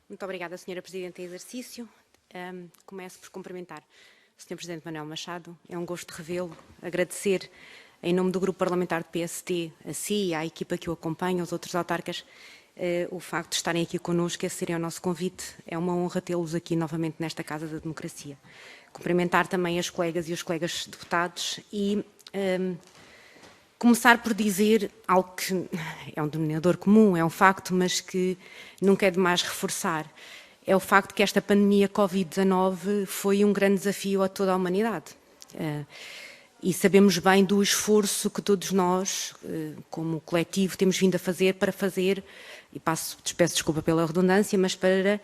Muito obrigada, Sra. Presidente em exercício. Começo por cumprimentar o Sr. Presidente Manuel Machado. É um gosto revê-lo, agradecer em nome do Grupo Parlamentar do PST, a si, à equipa que o acompanha, aos outros autarcas, o facto de estarem aqui connosco e acederem ao nosso convite. É uma honra tê-los aqui novamente nesta Casa da Democracia. Cumprimentar também as colegas e os colegas deputados e começar por dizer algo que é um denominador comum, é um facto, mas que nunca é demais reforçar. É o facto que esta pandemia Covid-19 foi um grande desafio a toda a humanidade. E sabemos bem do esforço que todos nós, como coletivo, temos vindo a fazer para fazer, e peço desculpa pela redundância, mas para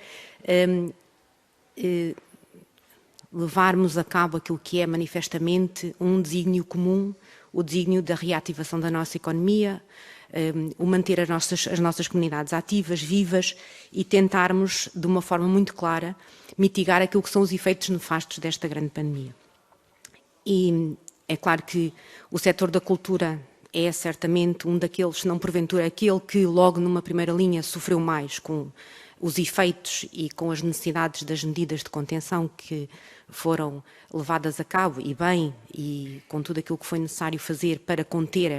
levarmos a cabo aquilo que é manifestamente um desígnio comum, o desígnio da reativação da nossa economia, o manter as nossas comunidades ativas, vivas e tentarmos, de uma forma muito clara, mitigar aquilo que são os efeitos nefastos desta grande pandemia. E é claro que o setor da cultura é certamente um daqueles, se não porventura aquele que logo numa primeira linha sofreu mais com os efeitos e com as necessidades das medidas de contenção que foram levadas a cabo, e bem, e com tudo aquilo que foi necessário fazer para conter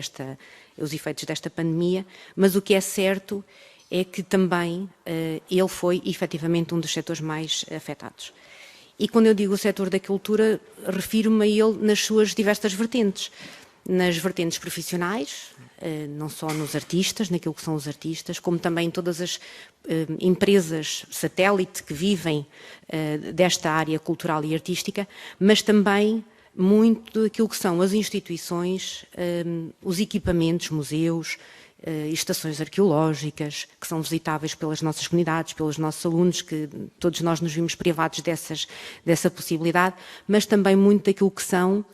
os efeitos desta pandemia, mas o que é certo é que também ele foi efetivamente um dos setores mais afetados. E quando eu digo o setor da cultura, refiro-me a ele nas suas diversas vertentes. Nas vertentes profissionais, não só nos artistas, naquilo que são os artistas, como também todas as empresas satélite que vivem desta área cultural e artística, mas também muito daquilo que são as instituições, os equipamentos, museus, estações arqueológicas, que são visitáveis pelas nossas comunidades, pelos nossos alunos, que todos nós nos vimos privados dessa possibilidade, mas também muito daquilo que são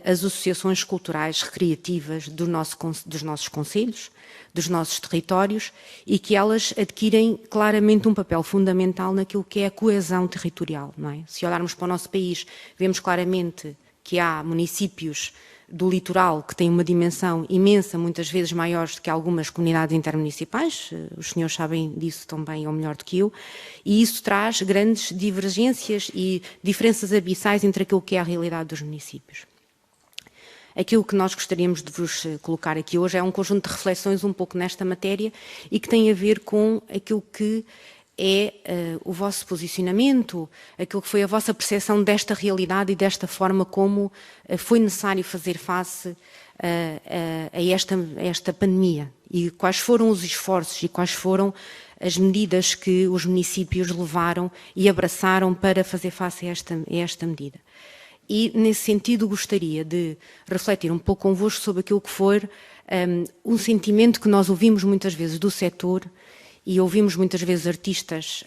as associações culturais recreativas dos nossos concelhos, dos nossos territórios, e que elas adquirem claramente um papel fundamental naquilo que é a coesão territorial, não é? Se olharmos para o nosso país, vemos claramente que há municípios do litoral que têm uma dimensão imensa, muitas vezes maiores do que algumas comunidades intermunicipais, os senhores sabem disso tão bem ou melhor do que eu, e isso traz grandes divergências e diferenças abissais entre aquilo que é a realidade dos municípios. Aquilo que nós gostaríamos de vos colocar aqui hoje é um conjunto de reflexões um pouco nesta matéria e que tem a ver com aquilo que é o vosso posicionamento, aquilo que foi a vossa percepção desta realidade e desta forma como foi necessário fazer face a esta pandemia e quais foram os esforços e quais foram as medidas que os municípios levaram e abraçaram para fazer face a esta medida. E, nesse sentido, gostaria de refletir um pouco convosco sobre aquilo que for um sentimento que nós ouvimos muitas vezes do setor e ouvimos muitas vezes artistas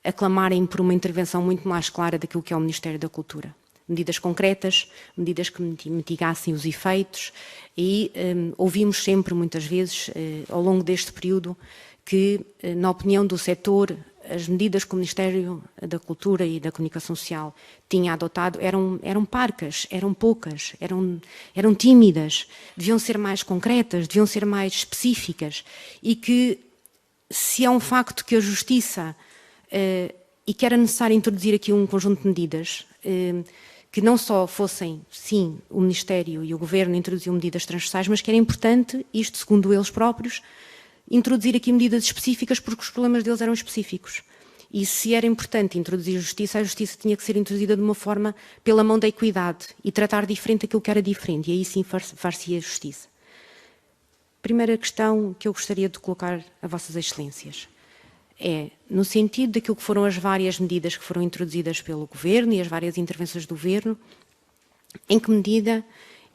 aclamarem por uma intervenção muito mais clara daquilo que é o Ministério da Cultura. Medidas concretas, medidas que mitigassem os efeitos e ouvimos sempre, muitas vezes, ao longo deste período, que, na opinião do setor, as medidas que o Ministério da Cultura e da Comunicação Social tinha adotado eram parcas, eram poucas, eram tímidas, deviam ser mais concretas, deviam ser mais específicas e que, se é um facto que a Justiça e que era necessário introduzir aqui um conjunto de medidas que não só fossem, sim, o Ministério e o Governo introduziam medidas transversais, mas que era importante, isto segundo eles próprios, introduzir aqui medidas específicas porque os problemas deles eram específicos. E se era importante introduzir a Justiça tinha que ser introduzida de uma forma pela mão da equidade e tratar diferente aquilo que era diferente, e aí sim far-se-ia Justiça. Primeira questão que eu gostaria de colocar a Vossas Excelências é, no sentido daquilo que foram as várias medidas que foram introduzidas pelo Governo e as várias intervenções do Governo, em que medida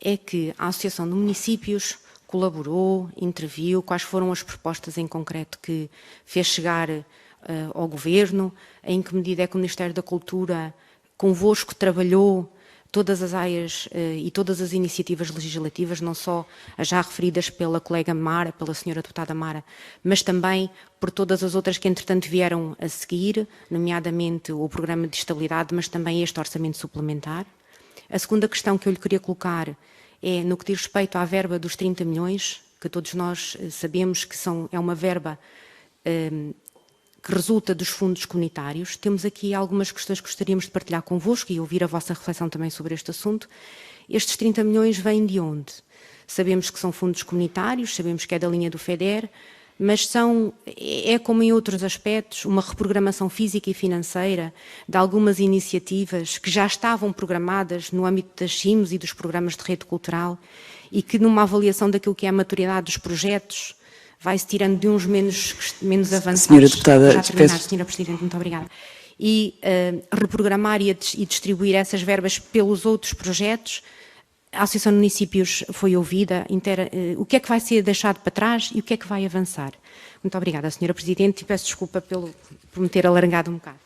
é que a Associação de Municípios colaborou, interviu, quais foram as propostas em concreto que fez chegar ao Governo, em que medida é que o Ministério da Cultura convosco trabalhou todas as áreas e todas as iniciativas legislativas, não só as já referidas pela colega Mara, pela senhora deputada Mara, mas também por todas as outras que entretanto vieram a seguir, nomeadamente o Programa de Estabilidade, mas também este Orçamento Suplementar. A segunda questão que eu lhe queria colocar é no que diz respeito à verba dos 30 milhões, que todos nós sabemos que é uma verba que resulta dos fundos comunitários. Temos aqui algumas questões que gostaríamos de partilhar convosco e ouvir a vossa reflexão também sobre este assunto. Estes 30 milhões vêm de onde? Sabemos que são fundos comunitários, sabemos que é da linha do FEDER, mas é como em outros aspectos, uma reprogramação física e financeira de algumas iniciativas que já estavam programadas no âmbito das CIMs e dos programas de rede cultural e que numa avaliação daquilo que é a maturidade dos projetos vai-se tirando de uns menos avançados. Senhora Deputada, já terminar, Senhora Presidente, muito obrigada. E reprogramar e distribuir essas verbas pelos outros projetos. A Associação de Municípios foi ouvida, o que é que vai ser deixado para trás e o que é que vai avançar. Muito obrigada, Senhora Presidente, e peço desculpa por me ter alargado um bocado.